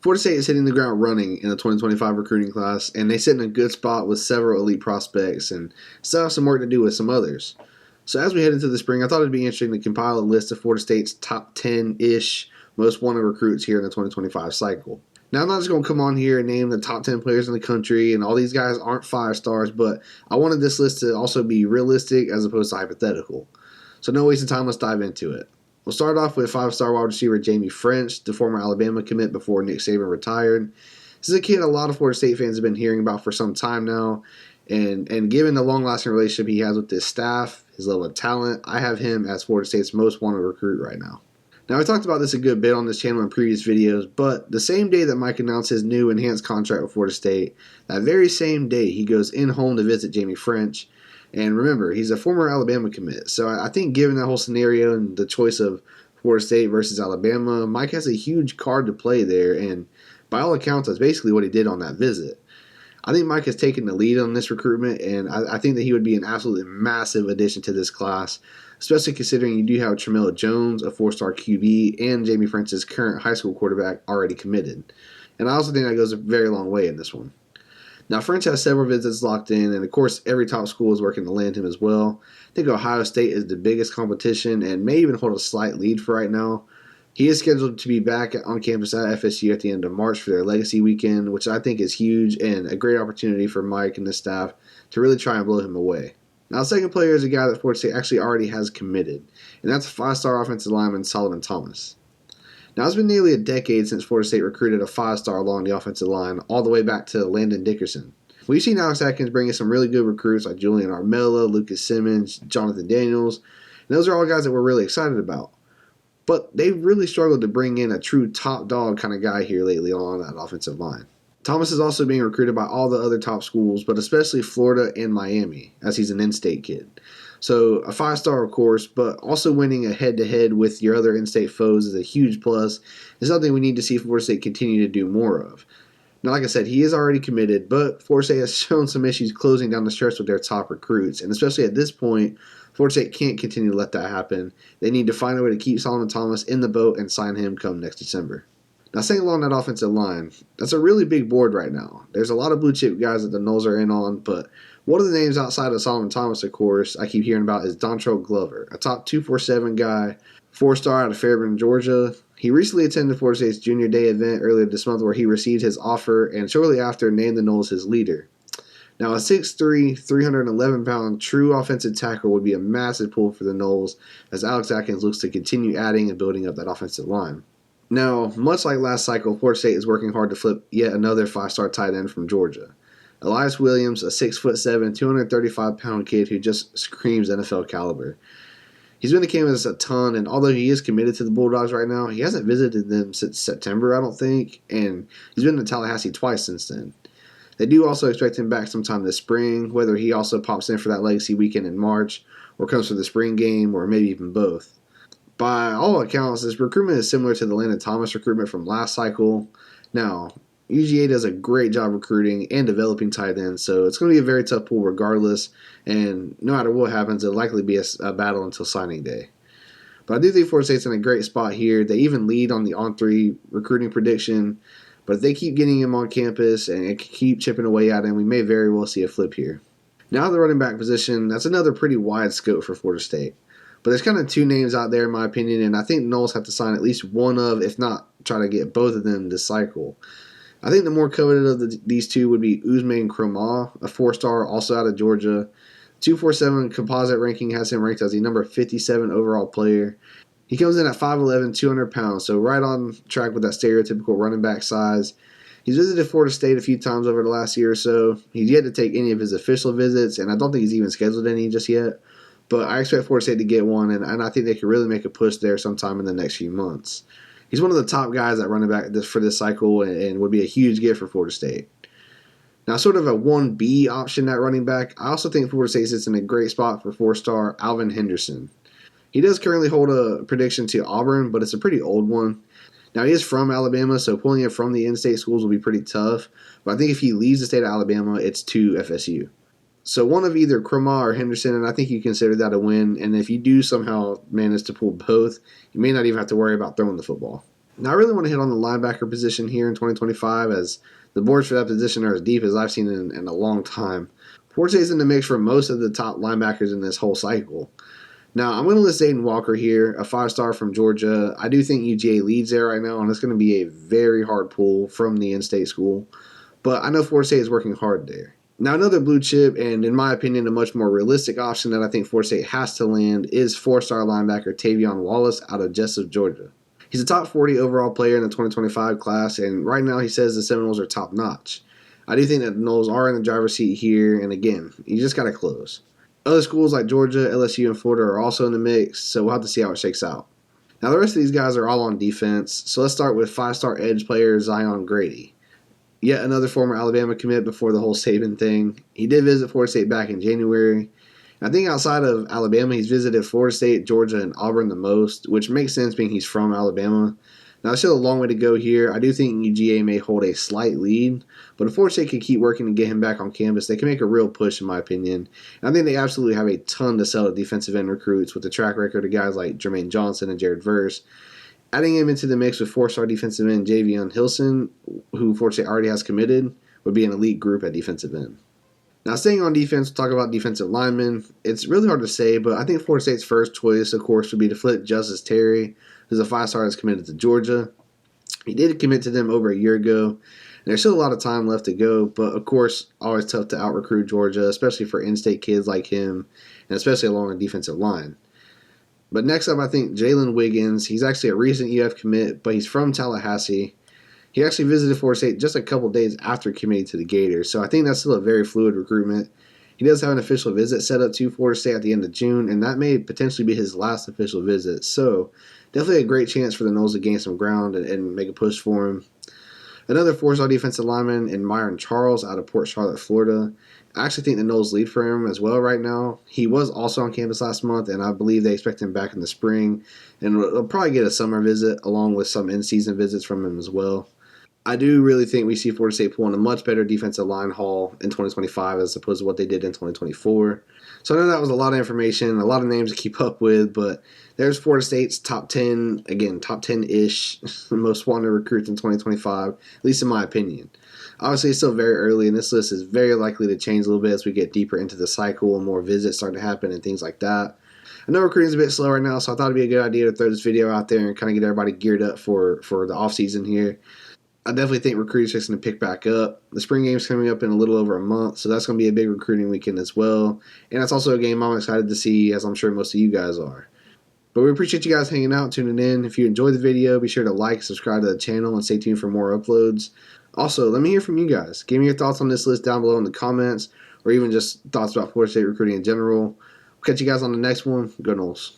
Florida State is hitting the ground running in the 2025 recruiting class, and they sit in a good spot with several elite prospects and still have some work to do with some others. So as we head into the spring, I thought it'd be interesting to compile a list of Florida State's top 10-ish most wanted recruits here in the 2025 cycle. Now, I'm not just going to come on here and name the top 10 players in the country, and all these guys aren't 5 stars, but I wanted this list to also be realistic as opposed to hypothetical. So no wasting time, let's dive into it. We'll start off with 5-star wide receiver Jamie French, the former Alabama commit before Nick Saban retired. This is a kid a lot of Florida State fans have been hearing about for some time now, and given the long-lasting relationship he has with his staff, his level of talent, I have him as Florida State's most wanted recruit right now. Now, I talked about this a good bit on this channel in previous videos, but the same day that Mike announced his new enhanced contract with Florida State, that very same day he goes in-home to visit Jamie French. And remember, he's a former Alabama commit. So I think given that whole scenario and the choice of Florida State versus Alabama, Mike has a huge card to play there. And by all accounts, that's basically what he did on that visit. I think Mike has taken the lead on this recruitment, and I think that he would be an absolutely massive addition to this class, especially considering you do have Tramell Jones, a 4-star QB, and Jamie French's current high school quarterback already committed. And I also think that goes a very long way in this one. Now, French has several visits locked in, and of course, every top school is working to land him as well. I think Ohio State is the biggest competition and may even hold a slight lead for right now. He is scheduled to be back on campus at FSU at the end of March for their Legacy Weekend, which I think is huge and a great opportunity for Mike and the staff to really try and blow him away. Now, the second player is a guy that Florida State actually already has committed, and that's 5-star offensive lineman Solomon Thomas. Now, it's been nearly a decade since Florida State recruited a 5-star along the offensive line, all the way back to Landon Dickerson. We've seen Alex Atkins bring in some really good recruits like Julian Armella, Lucas Simmons, Jonathan Daniels, and those are all guys that we're really excited about. But they've really struggled to bring in a true top dog kind of guy here lately along that offensive line. Thomas is also being recruited by all the other top schools, but especially Florida and Miami, as he's an in-state kid. So a 5-star, of course, but also winning a head-to-head with your other in-state foes is a huge plus. It's something we need to see Florida State continue to do more of. Now, like I said, he is already committed, but Florida State has shown some issues closing down the stretch with their top recruits. And especially at this point, Florida State can't continue to let that happen. They need to find a way to keep Solomon Thomas in the boat and sign him come next December. Now, staying along that offensive line, that's a really big board right now. There's a lot of blue-chip guys that the Noles are in on, but one of the names outside of Solomon Thomas, of course, I keep hearing about is Dontrell Glover, a top 247 guy, 4-star out of Fairburn, Georgia. He recently attended Florida State's Junior Day event earlier this month where he received his offer and shortly after named the Noles his leader. Now, a 6'3", 311-pound true offensive tackle would be a massive pull for the Noles as Alex Atkins looks to continue adding and building up that offensive line. Now, much like last cycle, Florida State is working hard to flip yet another 5-star tight end from Georgia. Elias Williams, a 6'7", 235-pound kid who just screams NFL caliber. He's been to campus a ton, and although he is committed to the Bulldogs right now, he hasn't visited them since September, I don't think, and he's been to Tallahassee twice since then. They do also expect him back sometime this spring, whether he also pops in for that Legacy Weekend in March, or comes for the spring game, or maybe even both. By all accounts, this recruitment is similar to the Landon Thomas recruitment from last cycle. Now, UGA does a great job recruiting and developing tight ends, so it's going to be a very tough pool regardless, and no matter what happens, it'll likely be a battle until signing day. But I do think Florida State's in a great spot here. They even lead on the on-3 recruiting prediction, but if they keep getting him on campus and keep chipping away at him, we may very well see a flip here. Now the running back position, that's another pretty wide scope for Florida State. But there's kind of 2 names out there in my opinion, and I think the Noles have to sign at least one of, if not try to get both of them this cycle. I think the more coveted of these 2 would be Usman Cromah, a 4-star also out of Georgia. 247 composite ranking has him ranked as the number 57 overall player. He comes in at 5'11", 200 pounds, so right on track with that stereotypical running back size. He's visited Florida State a few times over the last year or so. He's yet to take any of his official visits, and I don't think he's even scheduled any just yet. But I expect Florida State to get one, and I think they could really make a push there sometime in the next few months. He's one of the top guys at running back for this cycle and would be a huge gift for Florida State. Now, sort of a 1B option at running back, I also think Florida State sits in a great spot for 4-star Alvin Henderson. He does currently hold a prediction to Auburn, but it's a pretty old one. Now, he is from Alabama, so pulling him from the in-state schools will be pretty tough. But I think if he leaves the state of Alabama, it's to FSU. So one of either Cromah or Henderson, and I think you consider that a win. And if you do somehow manage to pull both, you may not even have to worry about throwing the football. Now, I really want to hit on the linebacker position here in 2025, as the boards for that position are as deep as I've seen in a long time. Florida State's in the mix for most of the top linebackers in this whole cycle. Now, I'm going to list Aiden Walker here, a 5-star from Georgia. I do think UGA leads there right now, and it's going to be a very hard pull from the in-state school. But I know Florida State is working hard there. Now, another blue chip, and in my opinion, a much more realistic option that I think Florida State has to land is 4-star linebacker Tavion Wallace out of Jessup, Georgia. He's a top 40 overall player in the 2025 class, and right now he says the Seminoles are top notch. I do think that the Noles are in the driver's seat here, and again, you just got to close. Other schools like Georgia, LSU, and Florida are also in the mix, so we'll have to see how it shakes out. Now, the rest of these guys are all on defense, so let's start with 5-star edge player Zion Grady. Yet another former Alabama commit before the whole Saban thing. He did visit Florida State back in January. I think outside of Alabama, he's visited Florida State, Georgia, and Auburn the most, which makes sense being he's from Alabama. Now, there's still a long way to go here. I do think UGA may hold a slight lead, but if Florida State can keep working to get him back on campus, they can make a real push, in my opinion. And I think they absolutely have a ton to sell to defensive end recruits with the track record of guys like Jermaine Johnson and Jared Verse. Adding him into the mix with 4-star defensive end Javion Hilson, who Florida State already has committed, would be an elite group at defensive end. Now, staying on defense, we'll talk about defensive linemen. It's really hard to say, but I think Florida State's first choice, of course, would be to flip Justice Terry, who's a 5-star that's committed to Georgia. He did commit to them over a year ago, and there's still a lot of time left to go, but of course, always tough to out-recruit Georgia, especially for in-state kids like him, and especially along the defensive line. But next up, I think Jalen Wiggins. He's actually a recent UF commit, but he's from Tallahassee. He actually visited Florida State just a couple days after committing to the Gators, so I think that's still a very fluid recruitment. He does have an official visit set up to Florida State at the end of June, and that may potentially be his last official visit. So definitely a great chance for the Noles to gain some ground and make a push for him. Another 4-star defensive lineman in Myron Charles out of Port Charlotte, Florida. I actually think the Noles lead for him as well right now. He was also on campus last month, and I believe they expect him back in the spring. And they'll probably get a summer visit along with some in-season visits from him as well. I do really think we see Florida State pulling a much better defensive line haul in 2025 as opposed to what they did in 2024. So I know that was a lot of information, a lot of names to keep up with, but there's Florida State's top 10, again, top 10-ish most wanted recruits in 2025, at least in my opinion. Obviously, it's still very early, and this list is very likely to change a little bit as we get deeper into the cycle and more visits start to happen and things like that. I know recruiting is a bit slow right now, so I thought it'd be a good idea to throw this video out there and kind of get everybody geared up for the offseason here. I definitely think recruiting is going to pick back up. The spring game's coming up in a little over a month, so that's going to be a big recruiting weekend as well. And that's also a game I'm excited to see, as I'm sure most of you guys are. But we appreciate you guys hanging out, tuning in. If you enjoyed the video, be sure to like, subscribe to the channel, and stay tuned for more uploads. Also, let me hear from you guys. Give me your thoughts on this list down below in the comments, or even just thoughts about Florida State recruiting in general. We'll catch you guys on the next one. Go Noles.